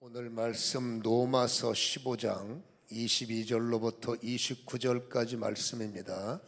오늘 말씀 로마서 15장 22절로부터 29절까지 말씀입니다.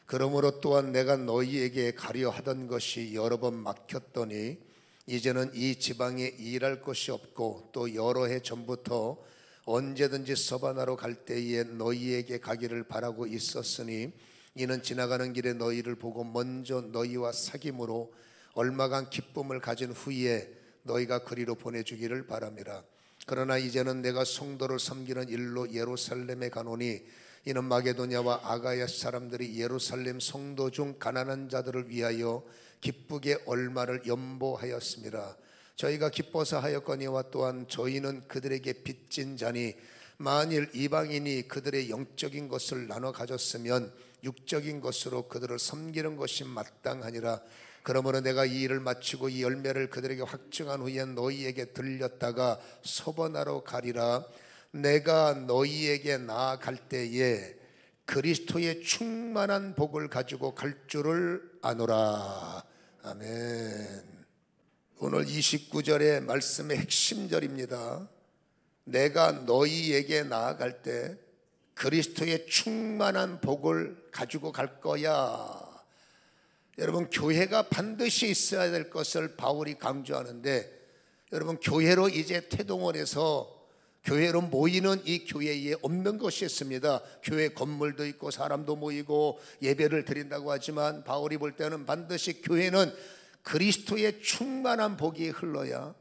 그러므로 또한 내가 너희에게 가려 하던 것이 여러 번 막혔더니 이제는 이 지방에 일할 것이 없고 또 여러 해 전부터 언제든지 서바나로 갈 때에 너희에게 가기를 바라고 있었으니 이는 지나가는 길에 너희를 보고 먼저 너희와 사귐으로 얼마간 기쁨을 가진 후에 너희가 그리로 보내주기를 바람이라. 그러나 이제는 내가 성도를 섬기는 일로 예루살렘에 가노니 이는 마게도냐와 아가야 사람들이 예루살렘 성도 중 가난한 자들을 위하여 기쁘게 얼마를 연보하였습니다. 저희가 기뻐서 하였거니와 또한 저희는 그들에게 빚진 자니 만일 이방인이 그들의 영적인 것을 나눠 가졌으면 육적인 것으로 그들을 섬기는 것이 마땅하니라. 그러므로 내가 이 일을 마치고 이 열매를 그들에게 확증한 후에 너희에게 들렸다가 서바나로 가리라. 내가 너희에게 나아갈 때에 그리스도의 충만한 복을 가지고 갈 줄을 아노라. 아멘. 오늘 29절의 말씀의 핵심절입니다. 내가 너희에게 나아갈 때 그리스도의 충만한 복을 가지고 갈 거야. 여러분, 교회가 반드시 있어야 될 것을 바울이 강조하는데, 여러분, 교회로 이제 태동을 해서 교회로 모이는 이 교회에 없는 것이 있습니다. 교회 건물도 있고 사람도 모이고 예배를 드린다고 하지만 바울이 볼 때는 반드시 교회는 그리스도의 충만한 복이 흘러야,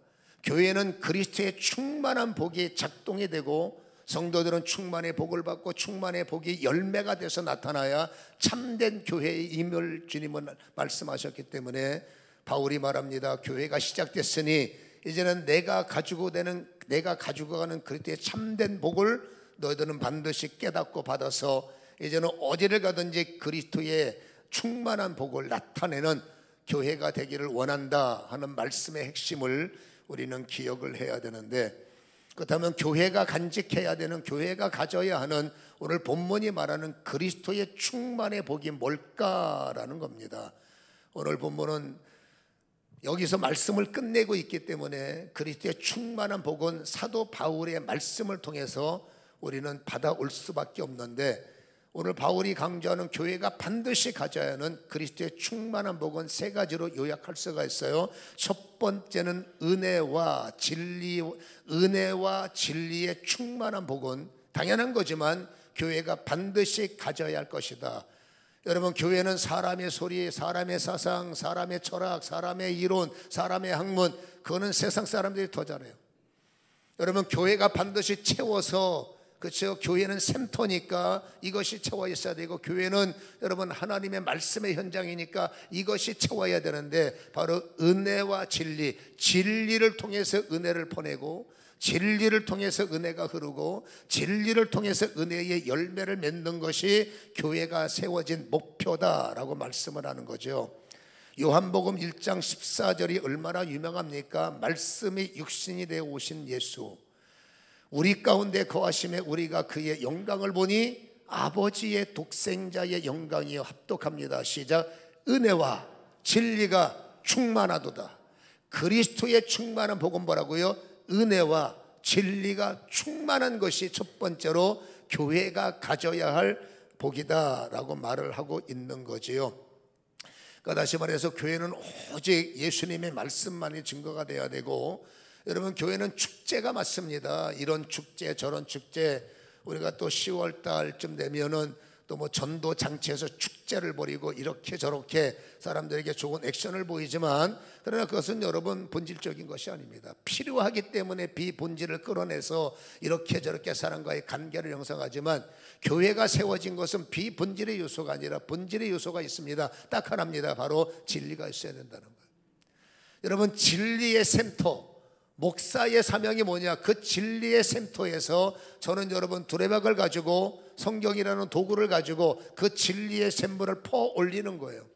교회는 그리스도의 충만한 복이 작동이 되고 성도들은 충만의 복을 받고 충만의 복이 열매가 돼서 나타나야 참된 교회의 임을 주님은 말씀하셨기 때문에 바울이 말합니다. 교회가 시작됐으니 이제는 내가 가지고 가는 그리스도의 참된 복을 너희들은 반드시 깨닫고 받아서 이제는 어디를 가든지 그리스도의 충만한 복을 나타내는 교회가 되기를 원한다 하는 말씀의 핵심을 우리는 기억을 해야 되는데, 그렇다면 교회가 간직해야 되는, 교회가 가져야 하는 오늘 본문이 말하는 그리스도의 충만의 복이 뭘까라는 겁니다. 오늘 본문은 여기서 말씀을 끝내고 있기 때문에 그리스도의 충만한 복은 사도 바울의 말씀을 통해서 우리는 받아올 수밖에 없는데, 오늘 바울이 강조하는 교회가 반드시 가져야 하는 그리스도의 충만한 복은 세 가지로 요약할 수가 있어요. 첫 번째는 은혜와 진리의 충만한 복은 당연한 거지만 교회가 반드시 가져야 할 것이다. 여러분, 교회는 사람의 소리, 사람의 사상, 사람의 철학, 사람의 이론, 사람의 학문, 그거는 세상 사람들이 더 잘해요. 여러분, 교회가 반드시 채워서, 그렇죠? 교회는 샘터니까 이것이 채워 있어야 되고, 교회는 여러분 하나님의 말씀의 현장이니까 이것이 채워야 되는데, 바로 은혜와 진리를 통해서 은혜를 보내고, 진리를 통해서 은혜가 흐르고, 진리를 통해서 은혜의 열매를 맺는 것이 교회가 세워진 목표다라고 말씀을 하는 거죠. 요한복음 1장 14절이 얼마나 유명합니까? 말씀이 육신이 되어 오신 예수, 우리 가운데 거하심에 우리가 그의 영광을 보니 아버지의 독생자의 영광이여 합독합니다. 시작. 은혜와 진리가 충만하도다. 그리스도의 충만한 복은 뭐라고요? 은혜와 진리가 충만한 것이 첫 번째로 교회가 가져야 할 복이다라고 말을 하고 있는 거지요. 그러니까 다시 말해서 교회는 오직 예수님의 말씀만이 증거가 돼야 되고, 여러분, 교회는 축제가 맞습니다. 이런 축제 저런 축제, 우리가 또 10월 달쯤 되면은 또 뭐 전도 장치에서 축제를 벌이고 이렇게 저렇게 사람들에게 좋은 액션을 보이지만, 그러나 그것은 여러분 본질적인 것이 아닙니다. 필요하기 때문에 비본질을 끌어내서 이렇게 저렇게 사람과의 관계를 형성하지만, 교회가 세워진 것은 비본질의 요소가 아니라 본질의 요소가 있습니다. 딱 하나입니다. 바로 진리가 있어야 된다는 거예요. 여러분, 진리의 샘터, 목사의 사명이 뭐냐? 그 진리의 샘터에서 저는 여러분 두레박을 가지고, 성경이라는 도구를 가지고 그 진리의 샘물을 퍼 올리는 거예요.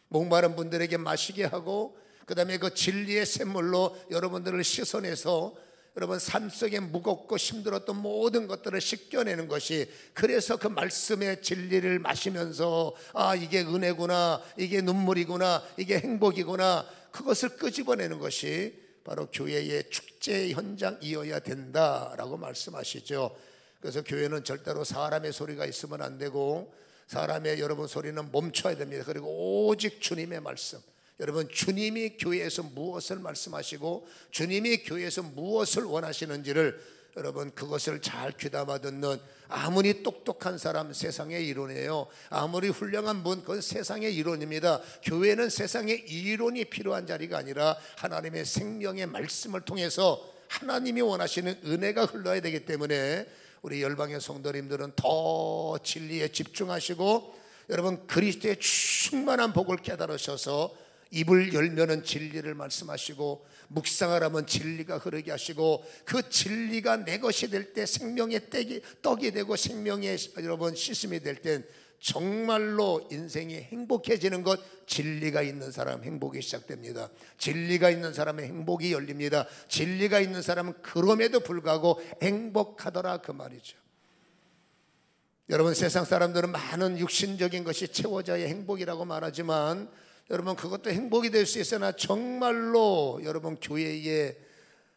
목마른 분들에게 마시게 하고, 그 다음에 그 진리의 샘물로 여러분들을 씻어내서 여러분 삶 속에 무겁고 힘들었던 모든 것들을 씻겨내는 것이, 그래서 그 말씀의 진리를 마시면서 아, 이게 은혜구나, 이게 눈물이구나, 이게 행복이구나, 그것을 끄집어내는 것이 바로 교회의 축제 현장이어야 된다라고 말씀하시죠. 그래서 교회는 절대로 사람의 소리가 있으면 안 되고 사람의 여러분 소리는 멈춰야 됩니다. 그리고 오직 주님의 말씀, 여러분 주님이 교회에서 무엇을 말씀하시고 주님이 교회에서 무엇을 원하시는지를 여러분 그것을 잘 귀담아 듣는, 아무리 똑똑한 사람 세상의 이론이에요. 아무리 훌륭한 분 그건 세상의 이론입니다. 교회는 세상의 이론이 필요한 자리가 아니라 하나님의 생명의 말씀을 통해서 하나님이 원하시는 은혜가 흘러야 되기 때문에 우리 열방의 성도님들은 더 진리에 집중하시고 여러분 그리스도의 충만한 복을 깨달으셔서 입을 열면은 진리를 말씀하시고 묵상하라면 진리가 흐르게 하시고 그 진리가 내 것이 될 때 생명의 떡이 되고 생명의 여러분 씻음이 될 땐 정말로 인생이 행복해지는 것, 진리가 있는 사람 행복이 시작됩니다. 진리가 있는 사람의 행복이 열립니다. 진리가 있는 사람은 그럼에도 불구하고 행복하더라 그 말이죠. 여러분 세상 사람들은 많은 육신적인 것이 채워져야 행복이라고 말하지만 여러분 그것도 행복이 될 수 있으나 정말로 여러분 교회에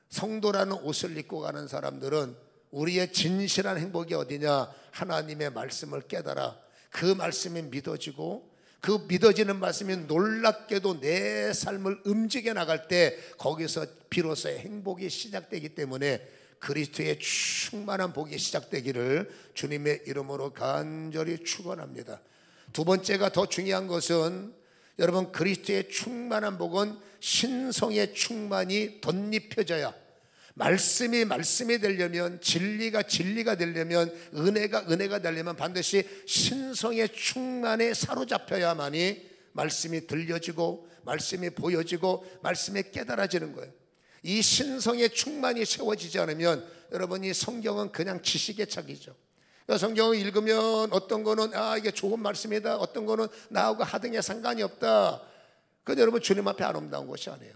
성도라는 옷을 입고 가는 사람들은 우리의 진실한 행복이 어디냐? 하나님의 말씀을 깨달아 그 말씀이 믿어지고 그 믿어지는 말씀이 놀랍게도 내 삶을 움직여 나갈 때 거기서 비로소 행복이 시작되기 때문에 그리스도의 충만한 복이 시작되기를 주님의 이름으로 간절히 축원합니다. 두 번째가 더 중요한 것은 여러분 그리스도의 충만한 복은 신성의 충만이 덧입혀져야, 말씀이 되려면, 진리가 되려면, 은혜가 되려면 반드시 신성의 충만에 사로잡혀야만이 말씀이 들려지고 말씀이 보여지고 말씀이 깨달아지는 거예요. 이 신성의 충만이 세워지지 않으면 여러분 이 성경은 그냥 지식의 책이죠. 성경을 읽으면 어떤 거는 이게 좋은 말씀이다, 어떤 거는 나하고 하등에 상관이 없다. 그런데 여러분 주님 앞에 아름다운 것이 아니에요.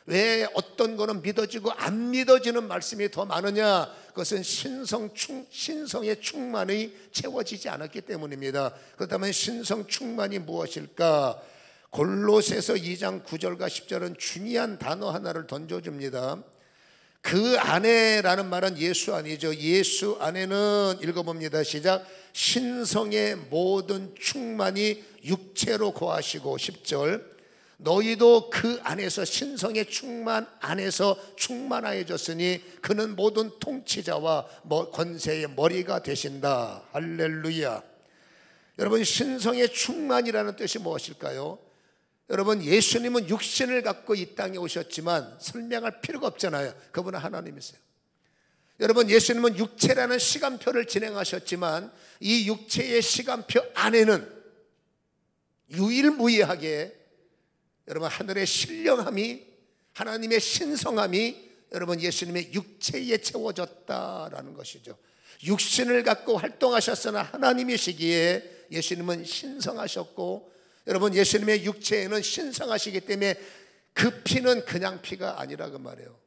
왜 어떤 거는 믿어지고 안 믿어지는 말씀이 더 많으냐? 그것은 신성의 충만이 채워지지 않았기 때문입니다. 그렇다면 신성 충만이 무엇일까? 골로새서 2장 9절과 10절은 중요한 단어 하나를 던져줍니다. 그 안에라는 말은 예수 아니죠. 예수 안에는 읽어봅니다. 시작. 신성의 모든 충만이 육체로 거하시고 10절. 너희도 그 안에서 신성의 충만 안에서 충만하여졌으니 그는 모든 통치자와 권세의 머리가 되신다. 할렐루야. 여러분 신성의 충만이라는 뜻이 무엇일까요? 여러분 예수님은 육신을 갖고 이 땅에 오셨지만 설명할 필요가 없잖아요. 그분은 하나님이세요. 여러분 예수님은 육체라는 시간표를 진행하셨지만 이 육체의 시간표 안에는 유일무이하게 여러분 하늘의 신령함이, 하나님의 신성함이 여러분 예수님의 육체에 채워졌다라는 것이죠. 육신을 갖고 활동하셨으나 하나님이시기에 예수님은 신성하셨고 여러분 예수님의 육체에는 신성하시기 때문에 그 피는 그냥 피가 아니라 그 말이에요.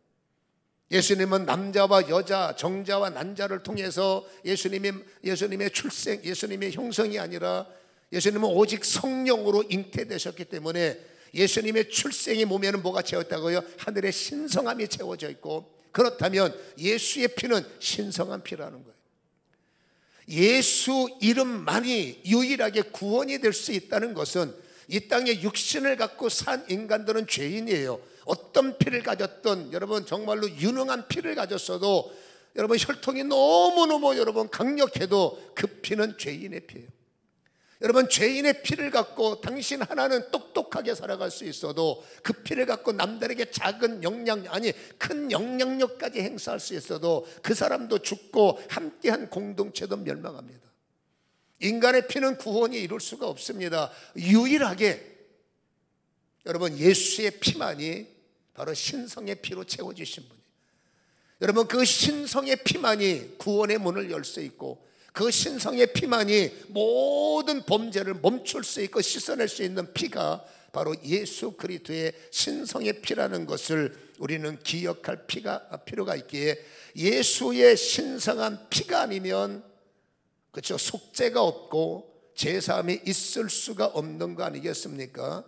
예수님은 남자와 여자, 정자와 난자를 통해서 예수님의 출생, 예수님의 형성이 아니라 예수님은 오직 성령으로 잉태되셨기 때문에 예수님의 출생의 몸에는 뭐가 채웠다고요? 하늘의 신성함이 채워져 있고, 그렇다면 예수의 피는 신성한 피라는 거예요. 예수 이름만이 유일하게 구원이 될 수 있다는 것은 이 땅에 육신을 갖고 산 인간들은 죄인이에요. 어떤 피를 가졌던 여러분 정말로 유능한 피를 가졌어도 여러분 혈통이 너무너무 여러분 강력해도 그 피는 죄인의 피예요. 여러분 죄인의 피를 갖고 당신 하나는 똑똑하게 살아갈 수 있어도 그 피를 갖고 남들에게 작은 큰 영향력까지 행사할 수 있어도 그 사람도 죽고 함께한 공동체도 멸망합니다. 인간의 피는 구원이 이룰 수가 없습니다. 유일하게 여러분 예수의 피만이 바로 신성의 피로 채워지신 분이에요. 여러분 그 신성의 피만이 구원의 문을 열 수 있고 그 신성의 피만이 모든 범죄를 멈출 수 있고 씻어낼 수 있는 피가 바로 예수 그리스도의 신성의 피라는 것을 우리는 기억할 필요가 있기에 예수의 신성한 피가 아니면 그렇죠, 속죄가 없고 제사함이 있을 수가 없는 거 아니겠습니까?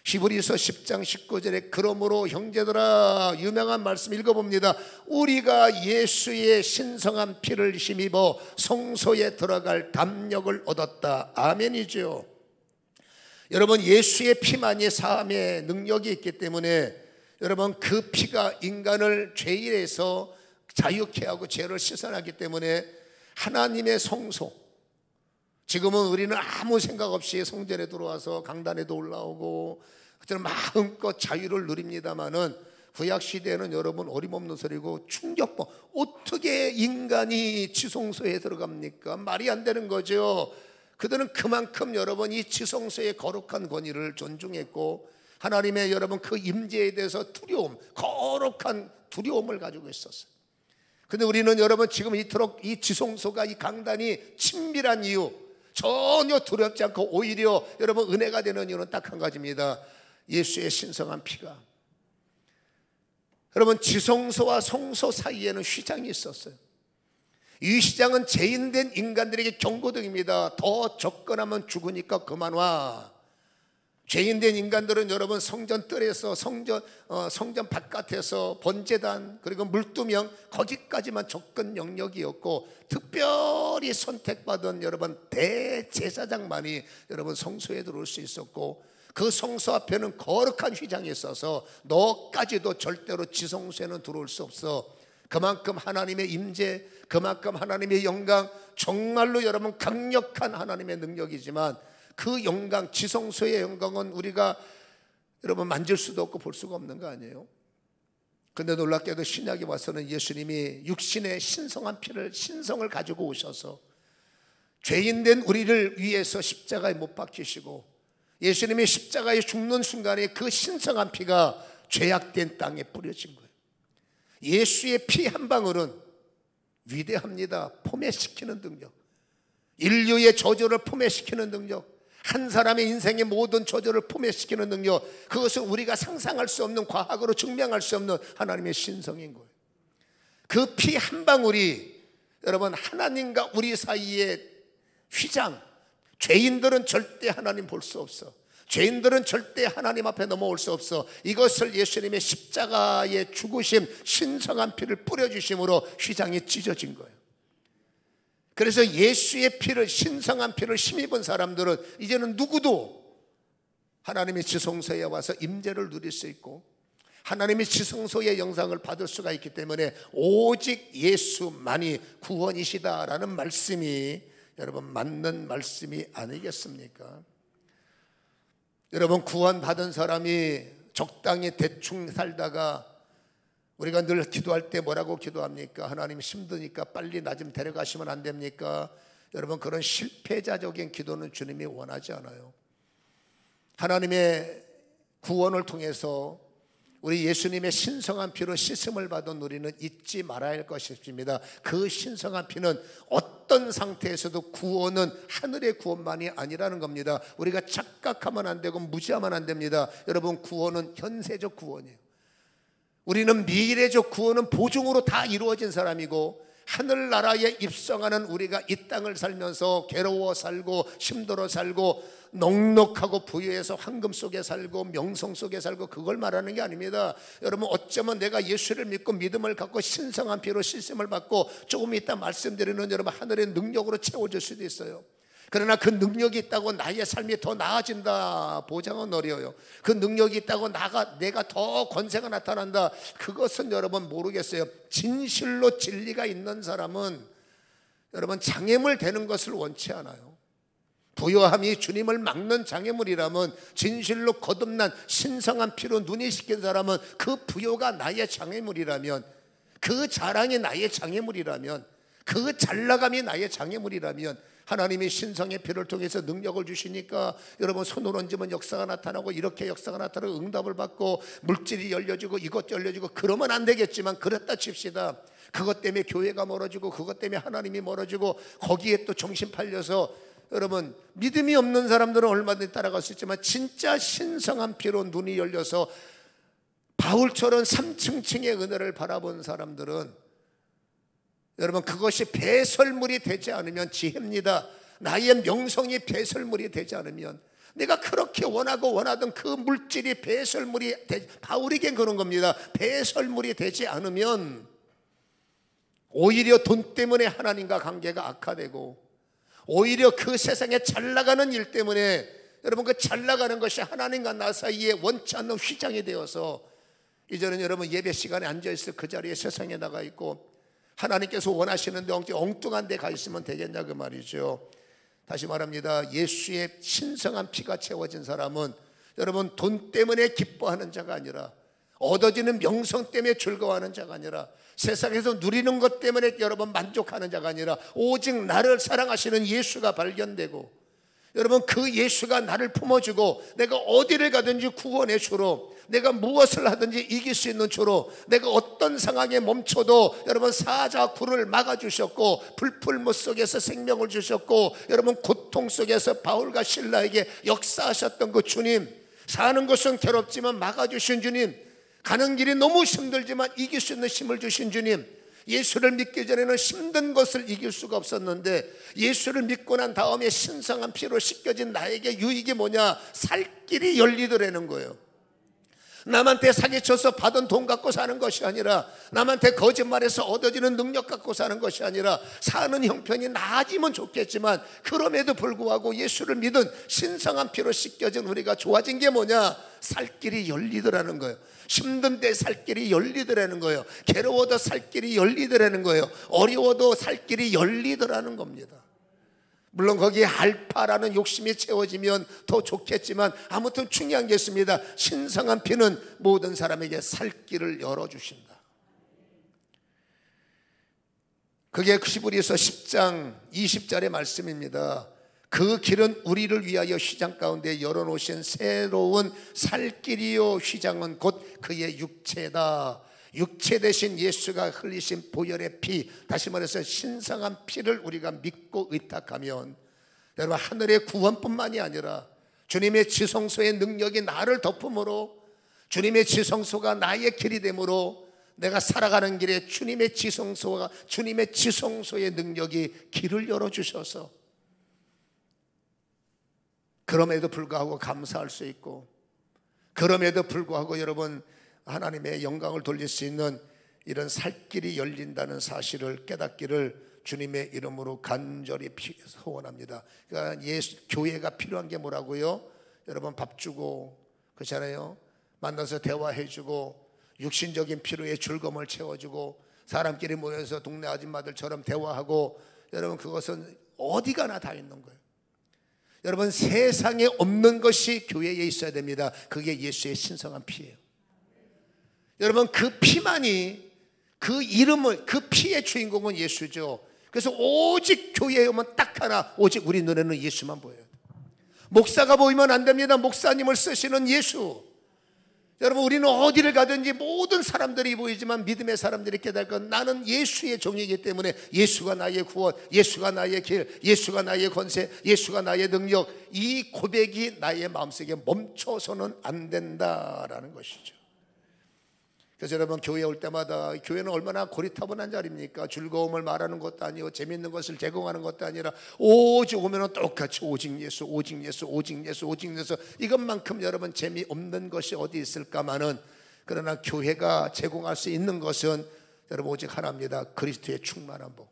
히브리서 10장 19절에 그러므로 형제들아, 유명한 말씀 읽어봅니다. 우리가 예수의 신성한 피를 힘입어 성소에 들어갈 담력을 얻었다. 아멘이죠. 여러분, 예수의 피만이 사함의 능력이 있기 때문에 여러분, 그 피가 인간을 죄에서 자유케 하고 죄를 씻어나기 때문에 하나님의 성소, 지금은 우리는 아무 생각 없이 성전에 들어와서 강단에도 올라오고 그처럼 마음껏 자유를 누립니다마는 구약시대에는 여러분 어림없는 소리고 충격법, 어떻게 인간이 지성소에 들어갑니까? 말이 안 되는 거죠. 그들은 그만큼 여러분 이 지성소의 거룩한 권위를 존중했고 하나님의 여러분 그 임재에 대해서 두려움, 거룩한 두려움을 가지고 있었어요. 근데 우리는 여러분 지금 이토록 이 지성소가, 이 강단이 친밀한 이유, 전혀 두렵지 않고 오히려 여러분 은혜가 되는 이유는 딱 한 가지입니다. 예수의 신성한 피가. 여러분, 지성소와 성소 사이에는 휘장이 있었어요. 이 휘장은 죄인된 인간들에게 경고등입니다. 더 접근하면 죽으니까 그만 와. 죄인된 인간들은 여러분 성전 뜰에서 성전 바깥에서 번제단 그리고 물두명 거기까지만 접근 영역이었고, 특별히 선택받은 여러분 대제사장만이 여러분 성소에 들어올 수 있었고, 그 성소 앞에는 거룩한 휘장이 있어서 너까지도 절대로 지성소에는 들어올 수 없어. 그만큼 하나님의 임재, 그만큼 하나님의 영광, 정말로 여러분 강력한 하나님의 능력이지만 그 영광, 지성소의 영광은 우리가 여러분 만질 수도 없고 볼 수가 없는 거 아니에요? 근데 놀랍게도 신약에 와서는 예수님이 육신의 신성한 피를, 신성을 가지고 오셔서 죄인된 우리를 위해서 십자가에 못 박히시고, 예수님이 십자가에 죽는 순간에 그 신성한 피가 죄악된 땅에 뿌려진 거예요. 예수의 피 한 방울은 위대합니다. 포매시키는 능력, 인류의 저주를 포매시키는 능력, 한 사람의 인생의 모든 저주를 포매시키는 능력, 그것은 우리가 상상할 수 없는, 과학으로 증명할 수 없는 하나님의 신성인 거예요. 그 피 한 방울이 여러분 하나님과 우리 사이의 휘장, 죄인들은 절대 하나님 볼 수 없어. 죄인들은 절대 하나님 앞에 넘어올 수 없어. 이것을 예수님의 십자가의 죽으심, 신성한 피를 뿌려주심으로 휘장이 찢어진 거예요. 그래서 예수의 피를, 신성한 피를 힘입은 사람들은 이제는 누구도 하나님의 지성소에 와서 임재를 누릴 수 있고 하나님의 지성소의 영상을 받을 수가 있기 때문에 오직 예수만이 구원이시다라는 말씀이 여러분 맞는 말씀이 아니겠습니까? 여러분, 구원받은 사람이 적당히 대충 살다가 우리가 늘 기도할 때 뭐라고 기도합니까? 하나님 힘드니까 빨리 나 좀 데려가시면 안 됩니까? 여러분, 그런 실패자적인 기도는 주님이 원하지 않아요. 하나님의 구원을 통해서 우리 예수님의 신성한 피로 씻음을 받은 우리는 잊지 말아야 할 것입니다. 그 신성한 피는 어떤 상태에서도 구원은 하늘의 구원만이 아니라는 겁니다. 우리가 착각하면 안 되고 무시하면 안 됩니다. 여러분, 구원은 현세적 구원이에요. 우리는 미래적 구원은 보증으로 다 이루어진 사람이고, 하늘나라에 입성하는 우리가 이 땅을 살면서 괴로워 살고 힘들어 살고 넉넉하고 부유해서 황금 속에 살고 명성 속에 살고 그걸 말하는 게 아닙니다. 여러분, 어쩌면 내가 예수를 믿고 믿음을 갖고 신성한 피로 씻음을 받고 조금 이따 말씀드리는 여러분 하늘의 능력으로 채워질 수도 있어요. 그러나 그 능력이 있다고 나의 삶이 더 나아진다, 보장은 어려워요. 그 능력이 있다고 내가 더 권세가 나타난다, 그것은 여러분 모르겠어요. 진실로 진리가 있는 사람은 여러분 장애물 되는 것을 원치 않아요. 부요함이 주님을 막는 장애물이라면, 진실로 거듭난 신성한 피로 눈이 씻긴 사람은 그 부요가 나의 장애물이라면, 그 자랑이 나의 장애물이라면, 그 잘나감이 나의 장애물이라면, 하나님이 신성의 피를 통해서 능력을 주시니까 여러분 손을 얹으면 역사가 나타나고 이렇게 역사가 나타나고 응답을 받고 물질이 열려지고 이것 열려지고 그러면 안 되겠지만, 그랬다 칩시다. 그것 때문에 교회가 멀어지고 그것 때문에 하나님이 멀어지고 거기에 또 정신 팔려서 여러분 믿음이 없는 사람들은 얼마든지 따라갈 수 있지만, 진짜 신성한 피로 눈이 열려서 바울처럼 3층층의 은혜를 바라본 사람들은 여러분 그것이 배설물이 되지 않으면 지혜입니다. 나의 명성이 배설물이 되지 않으면, 내가 그렇게 원하던 그 물질이 배설물이 바울에겐 그런 겁니다. 배설물이 되지 않으면 오히려 돈 때문에 하나님과 관계가 악화되고, 오히려 그 세상에 잘 나가는 일 때문에 여러분 그 잘 나가는 것이 하나님과 나 사이에 원치 않는 휘장이 되어서 이제는 여러분 예배 시간에 앉아있어 그 자리에 세상에 나가 있고, 하나님께서 원하시는데 엉뚱한 데 가 있으면 되겠냐 그 말이죠. 다시 말합니다. 예수의 신성한 피가 채워진 사람은 여러분 돈 때문에 기뻐하는 자가 아니라, 얻어지는 명성 때문에 즐거워하는 자가 아니라, 세상에서 누리는 것 때문에 여러분 만족하는 자가 아니라, 오직 나를 사랑하시는 예수가 발견되고, 여러분 그 예수가 나를 품어주고 내가 어디를 가든지 구원의 주로, 내가 무엇을 하든지 이길 수 있는 주로, 내가 어떤 상황에 멈춰도 여러분 사자굴을 막아주셨고, 불풀무 속에서 생명을 주셨고, 여러분 고통 속에서 바울과 실라에게 역사하셨던 그 주님, 사는 것은 괴롭지만 막아주신 주님, 가는 길이 너무 힘들지만 이길 수 있는 힘을 주신 주님, 예수를 믿기 전에는 힘든 것을 이길 수가 없었는데 예수를 믿고 난 다음에 신성한 피로 씻겨진 나에게 유익이 뭐냐? 살 길이 열리더라는 거예요. 남한테 사기쳐서 받은 돈 갖고 사는 것이 아니라, 남한테 거짓말해서 얻어지는 능력 갖고 사는 것이 아니라, 사는 형편이 나아지면 좋겠지만 그럼에도 불구하고 예수를 믿은 신성한 피로 씻겨진 우리가 좋아진 게 뭐냐? 살 길이 열리더라는 거예요. 힘든데 살 길이 열리더라는 거예요. 괴로워도 살 길이 열리더라는 거예요. 어려워도 살 길이 열리더라는 겁니다. 물론 거기에 알파라는 욕심이 채워지면 더 좋겠지만, 아무튼 중요한 게 있습니다. 신성한 피는 모든 사람에게 살 길을 열어주신다. 그게 히브리서 10장 20절의 말씀입니다. 그 길은 우리를 위하여 휘장 가운데 열어놓으신 새로운 살 길이요, 휘장은 곧 그의 육체다. 육체 대신 예수가 흘리신 보혈의 피, 다시 말해서 신성한 피를 우리가 믿고 의탁하면 여러분 하늘의 구원뿐만이 아니라 주님의 지성소의 능력이 나를 덮음으로, 주님의 지성소가 나의 길이 되므로 내가 살아가는 길에 주님의 지성소의 능력이 길을 열어주셔서 그럼에도 불구하고 감사할 수 있고, 그럼에도 불구하고 여러분 하나님의 영광을 돌릴 수 있는 이런 살 길이 열린다는 사실을 깨닫기를 주님의 이름으로 간절히 소원합니다. 그러니까 교회가 필요한 게 뭐라고요? 여러분 밥 주고, 그렇잖아요. 만나서 대화해주고, 육신적인 필요에 즐거움을 채워주고, 사람끼리 모여서 동네 아줌마들처럼 대화하고, 여러분 그것은 어디 가나 다 있는 거예요. 여러분 세상에 없는 것이 교회에 있어야 됩니다. 그게 예수의 신성한 피예요. 여러분 그 피만이, 그 이름을, 그 피의 주인공은 예수죠. 그래서 오직 교회에 오면 딱 하나, 오직 우리 눈에는 예수만 보여요. 목사가 보이면 안 됩니다. 목사님을 쓰시는 예수. 여러분 우리는 어디를 가든지 모든 사람들이 보이지만 믿음의 사람들이 깨달을 건, 나는 예수의 종이기 때문에 예수가 나의 구원, 예수가 나의 길, 예수가 나의 권세, 예수가 나의 능력, 이 고백이 나의 마음속에 멈춰서는 안 된다라는 것이죠. 그래서 여러분 교회에 올 때마다, 교회는 얼마나 고리타분한 자리입니까? 즐거움을 말하는 것도 아니고 재미있는 것을 제공하는 것도 아니라 오직 오면 똑같이 오직 예수, 오직 예수, 오직 예수, 오직 예수, 이것만큼 여러분 재미없는 것이 어디 있을까마는, 그러나 교회가 제공할 수 있는 것은 여러분 오직 하나입니다. 그리스도의 충만한 복.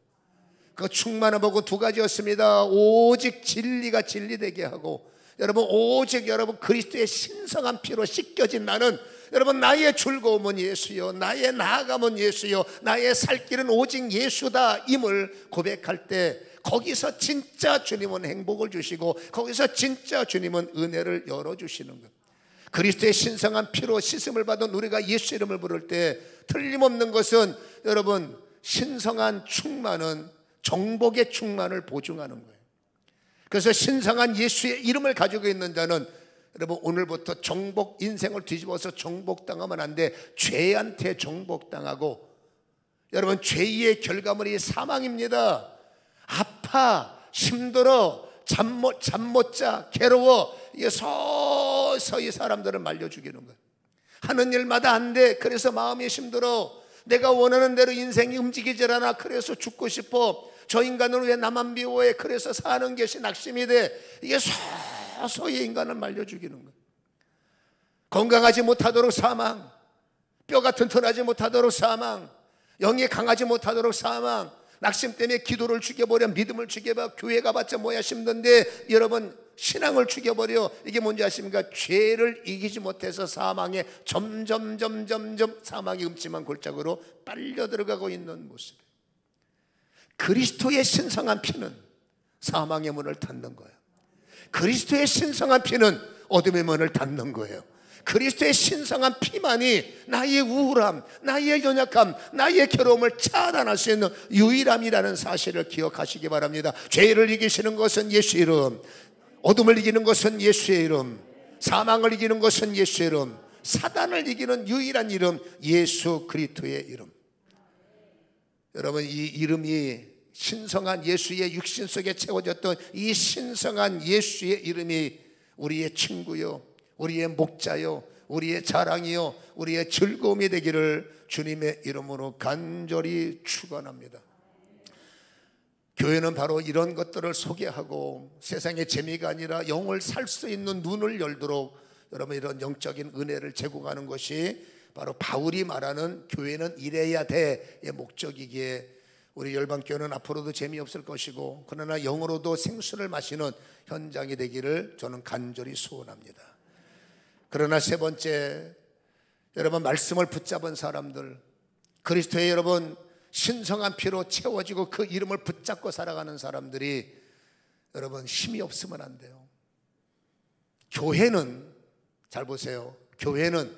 그 충만한 복은 두 가지였습니다. 오직 진리가 진리되게 하고, 여러분 오직 여러분 그리스도의 신성한 피로 씻겨진 나는, 여러분 나의 즐거움은 예수요, 나의 나아감은 예수요, 나의 살 길은 오직 예수다 임을 고백할 때, 거기서 진짜 주님은 행복을 주시고, 거기서 진짜 주님은 은혜를 열어주시는 것. 그리스도의 신성한 피로 씻음을 받은 우리가 예수 이름을 부를 때 틀림없는 것은, 여러분 신성한 충만은 정복의 충만을 보증하는 거예요. 그래서 신성한 예수의 이름을 가지고 있는 자는 여러분 오늘부터 정복, 인생을 뒤집어서 정복당하면 안 돼. 죄한테 정복당하고, 여러분 죄의 결과물이 사망입니다. 아파, 힘들어, 잠 못 자, 괴로워, 이게 서서히 사람들을 말려 죽이는 거예요. 하는 일마다 안 돼. 그래서 마음이 힘들어. 내가 원하는 대로 인생이 움직이질 않아. 그래서 죽고 싶어. 저 인간은 왜 나만 미워해? 그래서 사는 것이 낙심이 돼. 이게 서서히 인간을 말려 죽이는 거예요. 건강하지 못하도록 사망, 뼈가 튼튼하지 못하도록 사망, 영이 강하지 못하도록 사망, 낙심 때문에 기도를 죽여버려, 믿음을 죽여버려, 교회 가봤자 뭐야 싶는데 여러분 신앙을 죽여버려. 이게 뭔지 아십니까? 죄를 이기지 못해서 사망에 점점 사망의 음침한 골짜기로 빨려 들어가고 있는 모습이에요. 그리스도의 신성한 피는 사망의 문을 닫는 거예요. 그리스도의 신성한 피는 어둠의 문을 닫는 거예요. 그리스도의 신성한 피만이 나의 우울함, 나의 연약함, 나의 괴로움을 차단할 수 있는 유일함이라는 사실을 기억하시기 바랍니다. 죄를 이기시는 것은 예수의 이름, 어둠을 이기는 것은 예수의 이름, 사망을 이기는 것은 예수의 이름, 사단을 이기는 유일한 이름 예수 그리스도의 이름. 여러분, 이 이름이 신성한 예수의 육신 속에 채워졌던 이 신성한 예수의 이름이 우리의 친구요, 우리의 목자요, 우리의 자랑이요, 우리의 즐거움이 되기를 주님의 이름으로 간절히 축원합니다. 교회는 바로 이런 것들을 소개하고 세상의 재미가 아니라 영을 살 수 있는 눈을 열도록 여러분 이런 영적인 은혜를 제공하는 것이 바로 바울이 말하는 교회는 이래야 돼의 목적이기에 우리 열방교회는 앞으로도 재미없을 것이고 그러나 영으로도 생수를 마시는 현장이 되기를 저는 간절히 소원합니다. 그러나 세 번째, 여러분 말씀을 붙잡은 사람들, 그리스도의 여러분 신성한 피로 채워지고 그 이름을 붙잡고 살아가는 사람들이 여러분 힘이 없으면 안 돼요. 교회는 잘 보세요. 교회는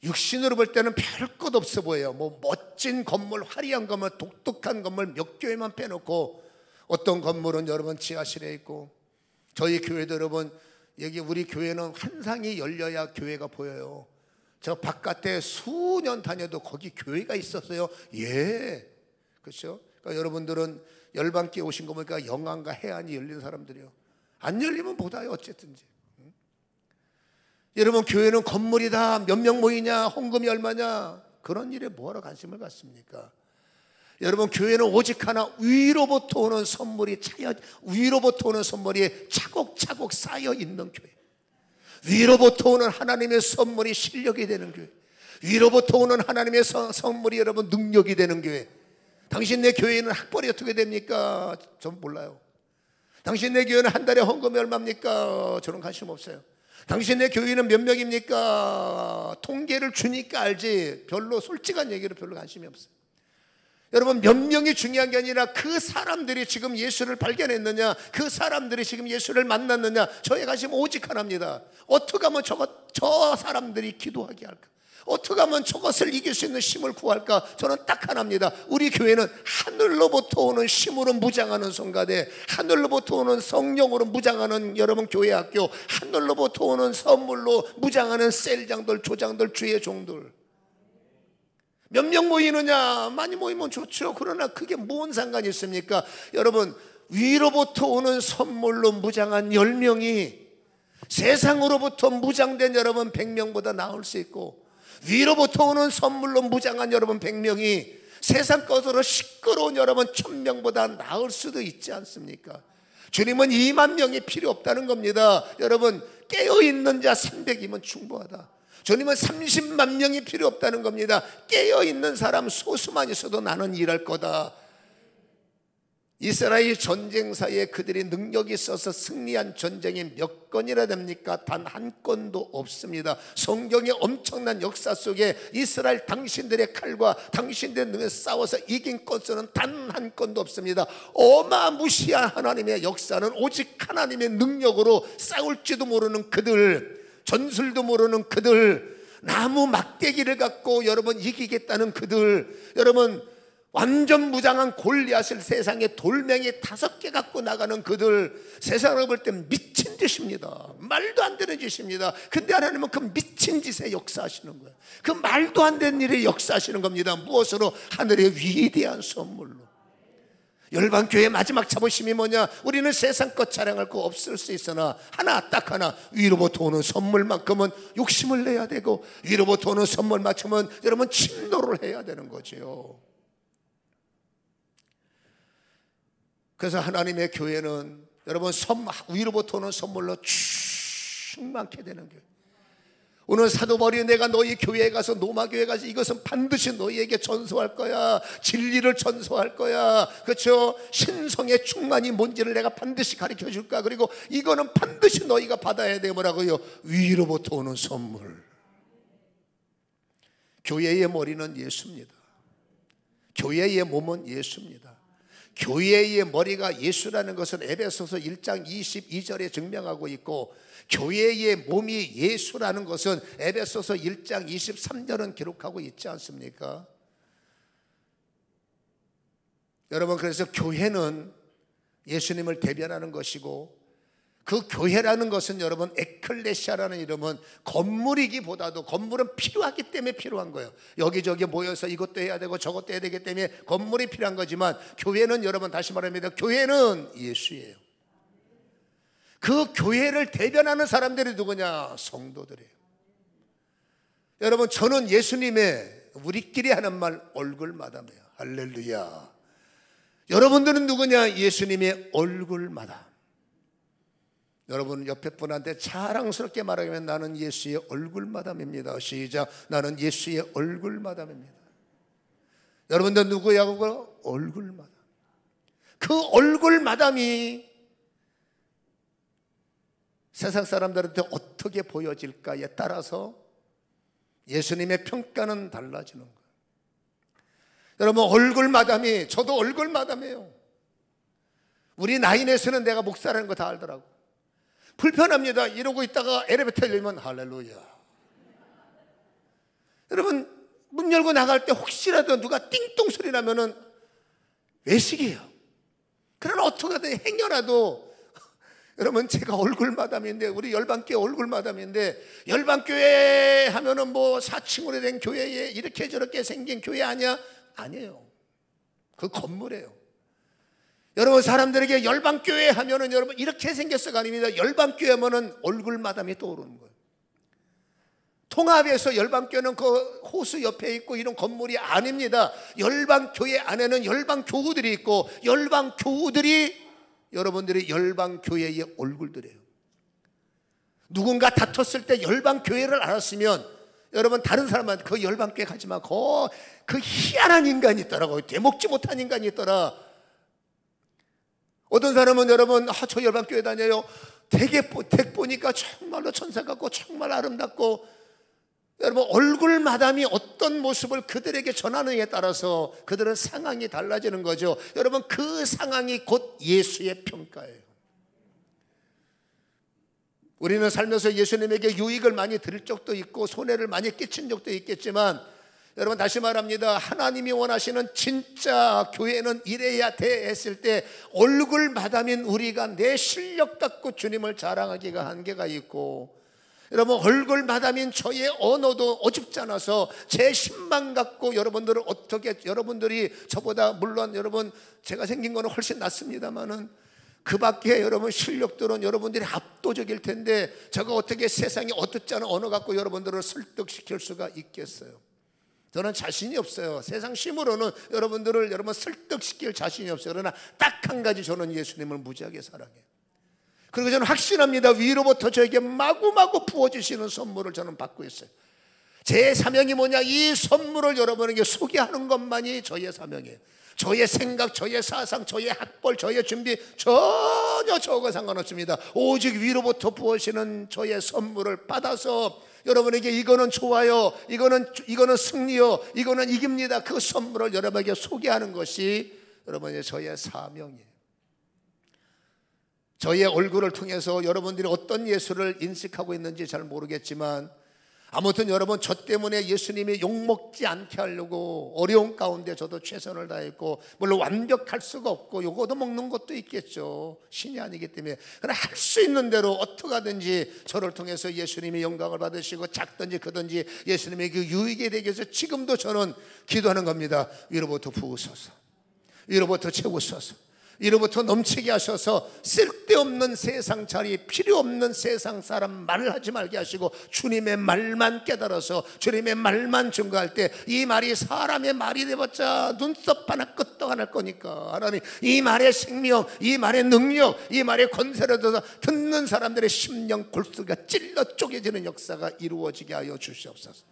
육신으로 볼 때는 별 것 없어 보여요. 뭐 멋진 건물, 화려한 건물, 독특한 건물 몇 교회만 빼놓고 어떤 건물은 여러분 지하실에 있고, 저희 교회도 여러분 여기 우리 교회는 환상이 열려야 교회가 보여요. 저 바깥에 수년 다녀도 거기 교회가 있었어요. 예, 그렇죠? 그러니까 여러분들은 열방교회 오신 거 보니까 영안과 해안이 열린 사람들이요. 안 열리면 못와요 어쨌든지. 여러분 교회는 건물이다, 몇 명 모이냐, 헌금이 얼마냐, 그런 일에 뭐하러 관심을 갖습니까? 여러분 교회는 오직 하나, 위로부터 오는 선물이 위로부터 오는 선물이 차곡차곡 쌓여 있는 교회, 위로부터 오는 하나님의 선물이 실력이 되는 교회, 위로부터 오는 하나님의 선물이 여러분 능력이 되는 교회. 당신네 교회는 학벌이 어떻게 됩니까? 전 몰라요. 당신네 교회는 한 달에 헌금이 얼마입니까? 저는 관심 없어요. 당신네 교회는 몇 명입니까? 통계를 주니까 알지 별로 솔직한 얘기로 별로 관심이 없어요. 여러분 몇 명이 중요한 게 아니라 그 사람들이 지금 예수를 발견했느냐, 그 사람들이 지금 예수를 만났느냐, 저의 관심은 오직 하나입니다. 어떻게 하면 저 사람들이 기도하게 할까? 어떻게 하면 저것을 이길 수 있는 힘을 구할까? 저는 딱 하나입니다. 우리 교회는 하늘로부터 오는 힘으로 무장하는 성가대, 하늘로부터 오는 성령으로 무장하는 여러분 교회 학교, 하늘로부터 오는 선물로 무장하는 셀장들, 조장들, 주의 종들. 몇 명 모이느냐, 많이 모이면 좋죠. 그러나 그게 뭔 상관이 있습니까? 여러분 위로부터 오는 선물로 무장한 10명이 세상으로부터 무장된 여러분 100명보다 나을 수 있고, 위로부터 오는 선물로 무장한 여러분 100명이 세상 것으로 시끄러운 여러분 1000명보다 나을 수도 있지 않습니까? 주님은 2만 명이 필요 없다는 겁니다. 여러분 깨어있는 자 300이면 충분하다. 주님은 30만 명이 필요 없다는 겁니다. 깨어있는 사람 소수만 있어도 나는 일할 거다. 이스라엘 전쟁사에 그들이 능력이 있어서 승리한 전쟁이 몇 건이나 됩니까? 단 한 건도 없습니다. 성경의 엄청난 역사 속에 이스라엘 당신들의 칼과 당신들의 능력에 싸워서 이긴 건수는 단 한 건도 없습니다. 어마무시한 하나님의 역사는 오직 하나님의 능력으로 싸울지도 모르는 그들, 전술도 모르는 그들, 나무 막대기를 갖고 여러분 이기겠다는 그들, 여러분 완전 무장한 골리앗을 세상에 돌멩이 5개 갖고 나가는 그들, 세상으로 볼 때 미친 짓입니다. 말도 안 되는 짓입니다. 근데 하나님은 그 미친 짓에 역사하시는 거예요. 그 말도 안 되는 일에 역사하시는 겁니다. 무엇으로? 하늘의 위대한 선물로. 열방교회의 마지막 자부심이 뭐냐? 우리는 세상 것 자랑할 거 없을 수 있으나 딱 하나, 위로부터 오는 선물만큼은 욕심을 내야 되고, 위로부터 오는 선물만큼은 여러분 침노를 해야 되는 거죠. 그래서 하나님의 교회는 여러분 위로부터 오는 선물로 충만케 되는 교회. 오늘 사도 바울이 내가 너희 교회에 가서 노마교회에 가서 이것은 반드시 너희에게 전수할 거야, 진리를 전수할 거야, 그렇죠? 신성의 충만이 뭔지를 내가 반드시 가르쳐 줄까. 그리고 이거는 반드시 너희가 받아야 돼. 뭐라고요? 위로부터 오는 선물. 교회의 머리는 예수입니다. 교회의 몸은 예수입니다. 교회의 머리가 예수라는 것은 에베소서 1장 22절에 증명하고 있고, 교회의 몸이 예수라는 것은 에베소서 1장 23절은 기록하고 있지 않습니까? 여러분, 그래서 교회는 예수님을 대변하는 것이고, 그 교회라는 것은 여러분 에클레시아라는 이름은 건물이기보다도, 건물은 필요하기 때문에 필요한 거예요. 여기저기 모여서 이것도 해야 되고 저것도 해야 되기 때문에 건물이 필요한 거지만, 교회는 여러분 다시 말합니다, 교회는 예수예요. 그 교회를 대변하는 사람들이 누구냐? 성도들이에요. 여러분, 저는 예수님의, 우리끼리 하는 말, 얼굴 마담이에요. 할렐루야. 여러분들은 누구냐? 예수님의 얼굴 마담. 여러분 옆에 분한테 자랑스럽게 말하면 나는 예수의 얼굴 마담입니다. 시작. 나는 예수의 얼굴 마담입니다. 여러분들 누구냐고? 얼굴 마담. 그 얼굴 마담이 세상 사람들한테 어떻게 보여질까에 따라서 예수님의 평가는 달라지는 거예요. 여러분, 얼굴 마담이, 저도 얼굴 마담이에요. 우리 나인에서는 내가 목사라는 거 다 알더라고. 불편합니다. 이러고 있다가 엘리베이터 열리면 할렐루야. 여러분, 문 열고 나갈 때 혹시라도 누가 띵동 소리 나면은 외식이에요. 그러나 어떻게든 행여라도, 여러분, 제가 얼굴 마담인데, 우리 열방교회 얼굴 마담인데, 열방교회 하면은 뭐 4층으로 된 교회에 이렇게 저렇게 생긴 교회 아니야? 아니에요. 그 건물이에요. 여러분, 사람들에게 열방교회 하면은 여러분 이렇게 생겼어가 아닙니다. 열방교회 하면은 얼굴 마담이 떠오르는 거예요. 통합에서 열방교회는 그 호수 옆에 있고 이런 건물이 아닙니다. 열방교회 안에는 열방교우들이 있고, 열방교우들이 여러분들이 열방교회의 얼굴들이에요. 누군가 다퉜을 때 열방교회를 알았으면 여러분 다른 사람한테 그 열방교회 가지 마, 그 희한한 인간이 있더라고요. 되먹지 못한 인간이 있더라. 어떤 사람은 여러분 저 열방교회 다녀요. 댁 보니까 정말로 천사 같고 정말 아름답고, 여러분 얼굴 마담이 어떤 모습을 그들에게 전하느냐에 따라서 그들은 상황이 달라지는 거죠. 여러분, 그 상황이 곧 예수의 평가예요. 우리는 살면서 예수님에게 유익을 많이 드릴 적도 있고 손해를 많이 끼친 적도 있겠지만, 여러분 다시 말합니다. 하나님이 원하시는 진짜 교회는 이래야 돼 했을 때, 얼굴 마담인 우리가 내 실력 갖고 주님을 자랑하기가 한계가 있고, 여러분 얼굴 마담인 저의 언어도 어줍지 않아서 제 신만 갖고 여러분들을 어떻게, 여러분들이 저보다 물론 여러분 제가 생긴 거는 훨씬 낫습니다만은 그 밖에 여러분 실력들은 여러분들이 압도적일 텐데, 제가 어떻게 세상에 어떻지 않은 언어 갖고 여러분들을 설득시킬 수가 있겠어요? 저는 자신이 없어요. 세상 힘으로는 여러분들을 설득시킬 자신이 없어요. 그러나 딱 한 가지, 저는 예수님을 무지하게 사랑해요. 그리고 저는 확신합니다. 위로부터 저에게 마구마구 부어주시는 선물을 저는 받고 있어요. 제 사명이 뭐냐? 이 선물을 여러분에게 소개하는 것만이 저의 사명이에요. 저의 생각, 저의 사상, 저의 학벌, 저의 준비 전혀 저거 상관없습니다. 오직 위로부터 부어지는 저의 선물을 받아서 여러분에게 이거는 좋아요, 이거는 승리요, 이거는 이깁니다, 그 선물을 여러분에게 소개하는 것이 여러분의 저의 사명이에요. 저의 얼굴을 통해서 여러분들이 어떤 예수를 인식하고 있는지 잘 모르겠지만, 아무튼 여러분 저 때문에 예수님이 욕먹지 않게 하려고 어려운 가운데 저도 최선을 다했고, 물론 완벽할 수가 없고 요거도 먹는 것도 있겠죠. 신이 아니기 때문에. 그러나 할 수 있는 대로 어떻게 하든지 저를 통해서 예수님이 영광을 받으시고, 작든지 크든지 예수님에게 유익이 되기 위해서 지금도 저는 기도하는 겁니다. 위로부터 부으소서, 위로부터 채우소서, 위로부터 넘치게 하셔서 쓸데없는 세상 자리, 필요 없는 세상 사람 말을 하지 말게 하시고 주님의 말만 깨달아서 주님의 말만 증거할 때 이 말이 사람의 말이 돼봤자 눈썹 하나 끄떡 안 할 거니까 하나님 이 말의 생명, 이 말의 능력, 이 말의 권세를 얻어서 듣는 사람들의 심령 골수가 찔러 쪼개지는 역사가 이루어지게 하여 주시옵소서.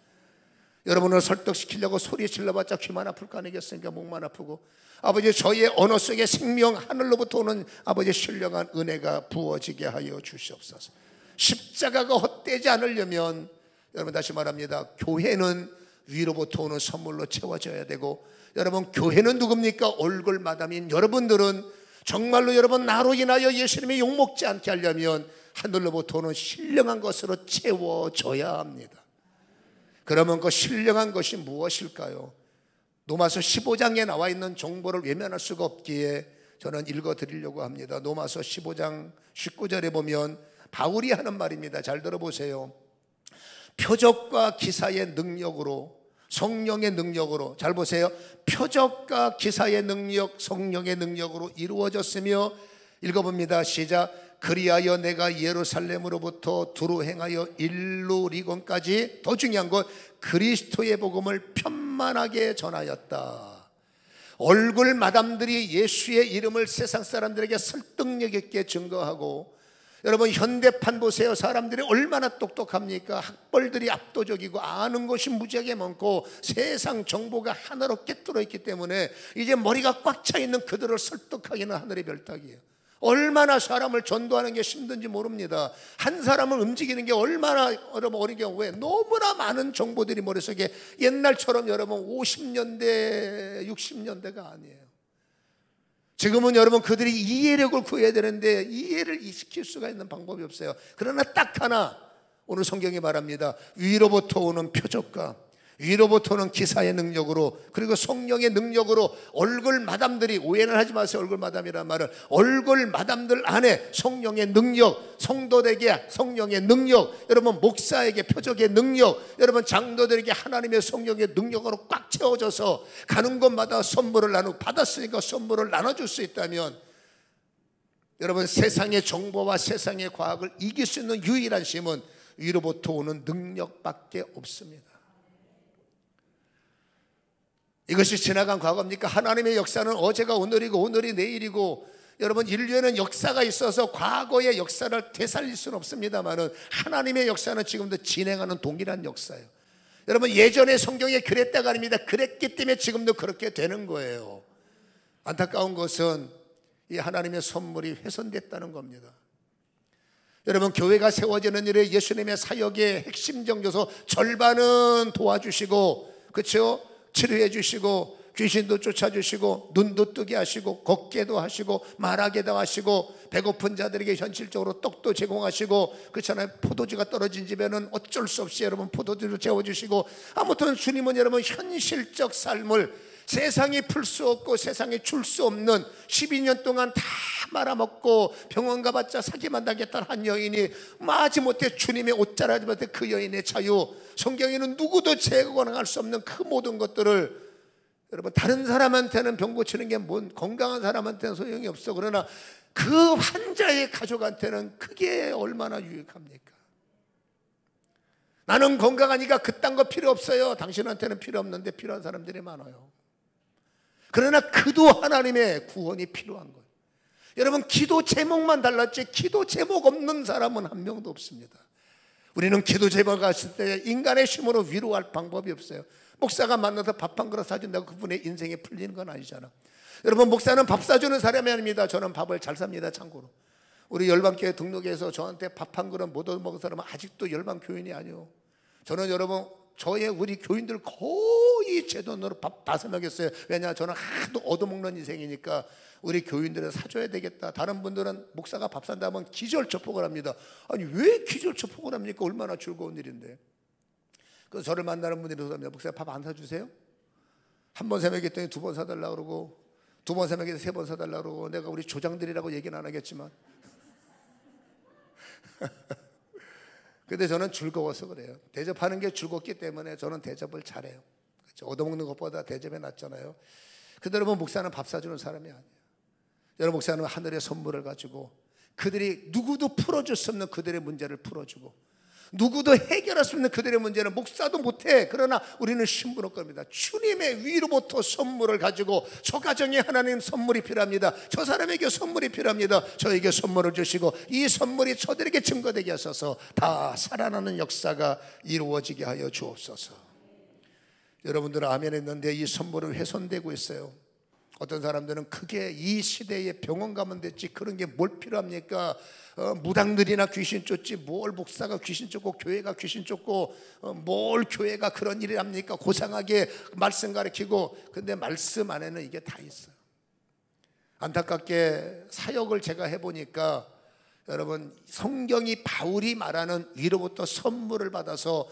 여러분을 설득시키려고 소리 질러봤자 귀만 아플 거 아니겠습니까? 목만 아프고. 아버지, 저희의 언어 속에 생명 하늘로부터 오는 아버지 신령한 은혜가 부어지게 하여 주시옵소서. 십자가가 헛되지 않으려면 여러분 다시 말합니다, 교회는 위로부터 오는 선물로 채워져야 되고, 여러분 교회는 누굽니까? 얼굴 마담인 여러분들은 정말로 여러분 나로 인하여 예수님이 욕먹지 않게 하려면 하늘로부터 오는 신령한 것으로 채워져야 합니다. 그러면 그 신령한 것이 무엇일까요? 로마서 15장에 나와 있는 정보를 외면할 수가 없기에 저는 읽어드리려고 합니다. 로마서 15장 19절에 보면 바울이 하는 말입니다. 잘 들어보세요. 표적과 기사의 능력으로, 성령의 능력으로, 잘 보세요. 표적과 기사의 능력, 성령의 능력으로 이루어졌으며, 읽어봅니다. 시작. 그리하여 내가 예루살렘으로부터 두루 행하여 일루리곤까지, 더 중요한 것, 그리스도의 복음을 편만하게 전하였다. 얼굴 마담들이 예수의 이름을 세상 사람들에게 설득력 있게 증거하고, 여러분 현대판 보세요. 사람들이 얼마나 똑똑합니까? 학벌들이 압도적이고 아는 것이 무지하게 많고 세상 정보가 하나로 꿰뚫어 있기 때문에 이제 머리가 꽉 차 있는 그들을 설득하기는 하늘의 별따기예요. 얼마나 사람을 전도하는 게 힘든지 모릅니다. 한 사람을 움직이는 게 얼마나 여러분 어린 경우에 너무나 많은 정보들이 머릿속에, 옛날처럼 여러분 50년대 60년대가 아니에요. 지금은 여러분 그들이 이해력을 구해야 되는데 이해를 시킬 수가 있는 방법이 없어요. 그러나 딱 하나 오늘 성경이 말합니다. 위로부터 오는 표적과 위로부터 오는 기사의 능력으로, 그리고 성령의 능력으로 얼굴 마담들이, 오해는 하지 마세요. 얼굴 마담이라는 말은 얼굴 마담들 안에 성령의 능력, 성도들에게 성령의 능력, 여러분 목사에게 표적의 능력, 여러분 장로들에게 하나님의 성령의 능력으로 꽉 채워져서 가는 곳마다 선물을 나누고, 받았으니까 선물을 나눠줄 수 있다면 여러분 세상의 정보와 세상의 과학을 이길 수 있는 유일한 힘은 위로부터 오는 능력밖에 없습니다. 이것이 지나간 과거입니까? 하나님의 역사는 어제가 오늘이고 오늘이 내일이고, 여러분 인류에는 역사가 있어서 과거의 역사를 되살릴 수는 없습니다만 하나님의 역사는 지금도 진행하는 동일한 역사예요. 여러분 예전에 성경에 그랬다가 아닙니다. 그랬기 때문에 지금도 그렇게 되는 거예요. 안타까운 것은 이 하나님의 선물이 훼손됐다는 겁니다. 여러분 교회가 세워지는 일에 예수님의 사역의 핵심 정조서 절반은 도와주시고, 그렇죠? 치료해 주시고 귀신도 쫓아주시고 눈도 뜨게 하시고 걷게도 하시고 말하게도 하시고 배고픈 자들에게 현실적으로 떡도 제공하시고, 그렇잖아요. 포도주가 떨어진 집에는 어쩔 수 없이 여러분 포도주를 재워주시고, 아무튼 주님은 여러분 현실적 삶을 세상이 풀 수 없고 세상에 줄 수 없는 12년 동안 다 말아먹고 병원 가봤자 사기만 당했던 한 여인이 마지못해 주님의 옷자락을 받을 그 여인의 자유, 성경에는 누구도 제거할 수 없는 그 모든 것들을, 여러분 다른 사람한테는 병 고치는 게 뭔, 건강한 사람한테는 소용이 없어. 그러나 그 환자의 가족한테는 그게 얼마나 유익합니까? 나는 건강하니까 그딴 거 필요 없어요. 당신한테는 필요 없는데 필요한 사람들이 많아요. 그러나 그도 하나님의 구원이 필요한 거예요. 여러분 기도 제목만 달랐지 기도 제목 없는 사람은 한 명도 없습니다. 우리는 기도 제목 갔을 때 인간의 힘으로 위로할 방법이 없어요. 목사가 만나서 밥 한 그릇 사준다고 그분의 인생이 풀리는 건 아니잖아. 여러분 목사는 밥 사주는 사람이 아닙니다. 저는 밥을 잘 삽니다. 참고로 우리 열방교회 등록해서 저한테 밥 한 그릇 못 얻어먹은 사람은 아직도 열방 교인이 아니에요. 저는 여러분 우리 교인들 거의 제 돈으로 밥 다 사먹였어요. 왜냐, 저는 하도 얻어먹는 인생이니까 우리 교인들은 사줘야 되겠다. 다른 분들은 목사가 밥 산다면 기절초폭을 합니다. 아니 왜 기절초폭을 합니까? 얼마나 즐거운 일인데. 그래서 저를 만나는 분들이 그럽니다. 목사 밥 안 사주세요? 한 번 사먹였더니 두 번 사달라고 그러고, 두 번 사먹였더니 세 번 사달라고 그러고, 내가 우리 조장들이라고 얘기는 안 하겠지만 근데 저는 즐거워서 그래요. 대접하는 게 즐겁기 때문에 저는 대접을 잘해요. 그렇죠? 얻어먹는 것보다 대접이 낫잖아요. 근데 여러분 목사는 밥 사주는 사람이 아니에요. 여러분, 목사는 하늘의 선물을 가지고 그들이 누구도 풀어줄 수 없는 그들의 문제를 풀어주고, 누구도 해결할 수 없는 그들의 문제는 목사도 못해. 그러나 우리는 신부로 겁니다. 주님의 위로부터 선물을 가지고, 저 가정에 하나님 선물이 필요합니다, 저 사람에게 선물이 필요합니다, 저에게 선물을 주시고 이 선물이 저들에게 증거되게 하셔서 다 살아나는 역사가 이루어지게 하여 주옵소서. 여러분들은 아멘 했는데 이 선물은 훼손되고 있어요. 어떤 사람들은 그게 이 시대에 병원 가면 됐지, 그런 게 뭘 필요합니까? 무당들이나 귀신 쫓지 뭘 목사가 귀신 쫓고 교회가 귀신 쫓고 뭘 교회가 그런 일을 합니까? 고상하게 말씀 가르치고. 근데 말씀 안에는 이게 다 있어요. 안타깝게 사역을 제가 해보니까 여러분, 성경이 바울이 말하는 위로부터 선물을 받아서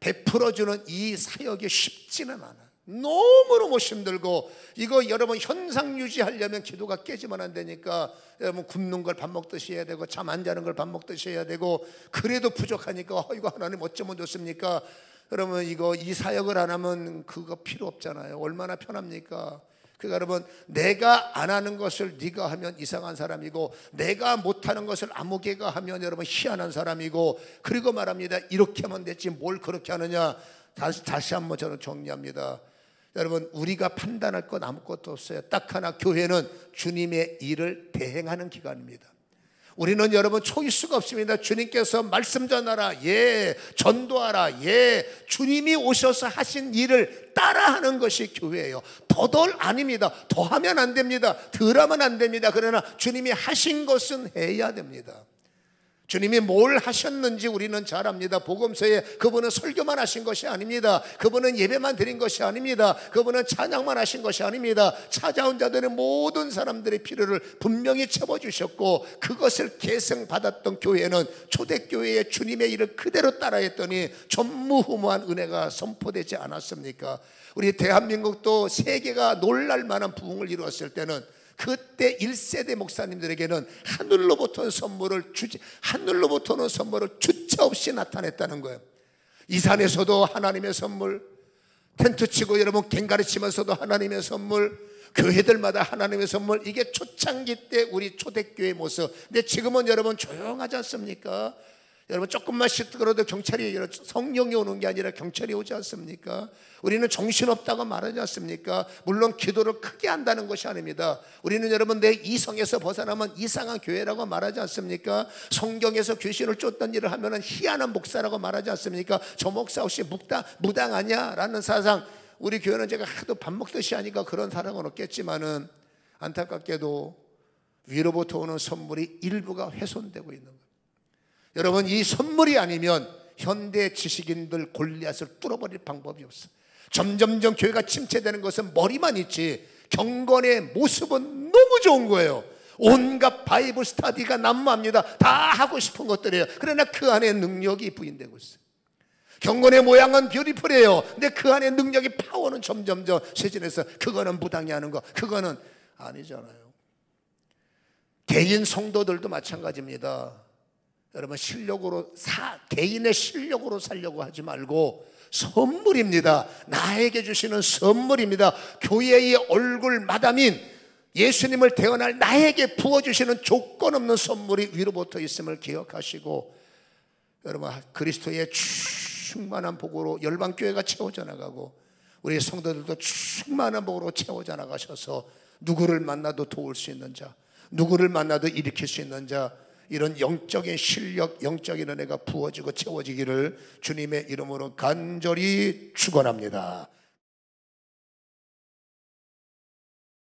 베풀어주는 이 사역이 쉽지는 않아요. 너무너무 힘들고, 이거 여러분 현상 유지하려면 기도가 깨지면 안 되니까 여러분 굶는 걸 밥 먹듯이 해야 되고, 잠 안 자는 걸 밥 먹듯이 해야 되고, 그래도 부족하니까 이거 하나님 어쩌면 좋습니까? 여러분 이 사역을 안 하면 그거 필요 없잖아요. 얼마나 편합니까? 그러니까 여러분, 내가 안 하는 것을 네가 하면 이상한 사람이고, 내가 못하는 것을 아무개가 하면 여러분 희한한 사람이고, 그리고 말합니다. 이렇게 하면 됐지 뭘 그렇게 하느냐. 다시 한번 저는 정리합니다. 여러분, 우리가 판단할 건 아무것도 없어요. 딱 하나, 교회는 주님의 일을 대행하는 기관입니다. 우리는 여러분 초이스가 없습니다. 주님께서 말씀 전하라, 예. 전도하라, 예. 주님이 오셔서 하신 일을 따라하는 것이 교회예요. 더덜 아닙니다. 더하면 안 됩니다. 덜하면 안 됩니다. 그러나 주님이 하신 것은 해야 됩니다. 주님이 뭘 하셨는지 우리는 잘 압니다. 복음서에 그분은 설교만 하신 것이 아닙니다. 그분은 예배만 드린 것이 아닙니다. 그분은 찬양만 하신 것이 아닙니다. 찾아온 자들의 모든 사람들의 필요를 분명히 채워주셨고, 그것을 계승받았던 교회는 초대교회의 주님의 일을 그대로 따라했더니 전무후무한 은혜가 선포되지 않았습니까? 우리 대한민국도 세계가 놀랄 만한 부흥을 이루었을 때는 그때 1세대 목사님들에게는 하늘로부터는 선물을 주체 없이 나타냈다는 거예요. 이 산에서도 하나님의 선물, 텐트 치고 여러분 갱가리 치면서도 하나님의 선물, 교회들마다 하나님의 선물. 이게 초창기 때 우리 초대교회의 모습. 근데 지금은 여러분 조용하지 않습니까? 여러분 조금만 시끄러도 경찰이, 성령이 오는 게 아니라 경찰이 오지 않습니까? 우리는 정신없다고 말하지 않습니까? 물론 기도를 크게 한다는 것이 아닙니다. 우리는 여러분 내 이성에서 벗어나면 이상한 교회라고 말하지 않습니까? 성경에서 귀신을 쫓던 일을 하면 희한한 목사라고 말하지 않습니까? 저 목사 혹시 무당 아니야? 라는 사상. 우리 교회는 제가 하도 밥 먹듯이 하니까 그런 사람은 없겠지만은, 안타깝게도 위로부터 오는 선물이 일부가 훼손되고 있는 거예요. 여러분, 이 선물이 아니면 현대 지식인들 골리앗을 뚫어버릴 방법이 없어. 점점점 교회가 침체되는 것은 머리만 있지 경건의 모습은 너무 좋은 거예요. 온갖 바이블 스터디가 난무합니다. 다 하고 싶은 것들이에요. 그러나 그 안에 능력이 부인되고 있어요. 경건의 모양은 뷰티풀이에요. 근데 그 안에 능력이, 파워는 점점점 쇠진해서 그거는 무당이 하는 거, 그거는 아니잖아요. 개인 성도들도 마찬가지입니다. 여러분, 개인의 실력으로 살려고 하지 말고 선물입니다. 나에게 주시는 선물입니다. 교회의 얼굴 마담인 예수님을 대언할 나에게 부어주시는 조건 없는 선물이 위로부터 있음을 기억하시고, 여러분 그리스도의 충만한 복으로 열방교회가 채워져 나가고, 우리 성도들도 충만한 복으로 채워져 나가셔서 누구를 만나도 도울 수 있는 자, 누구를 만나도 일으킬 수 있는 자, 이런 영적인 실력, 영적인 은혜가 부어지고 채워지기를 주님의 이름으로 간절히 축원합니다.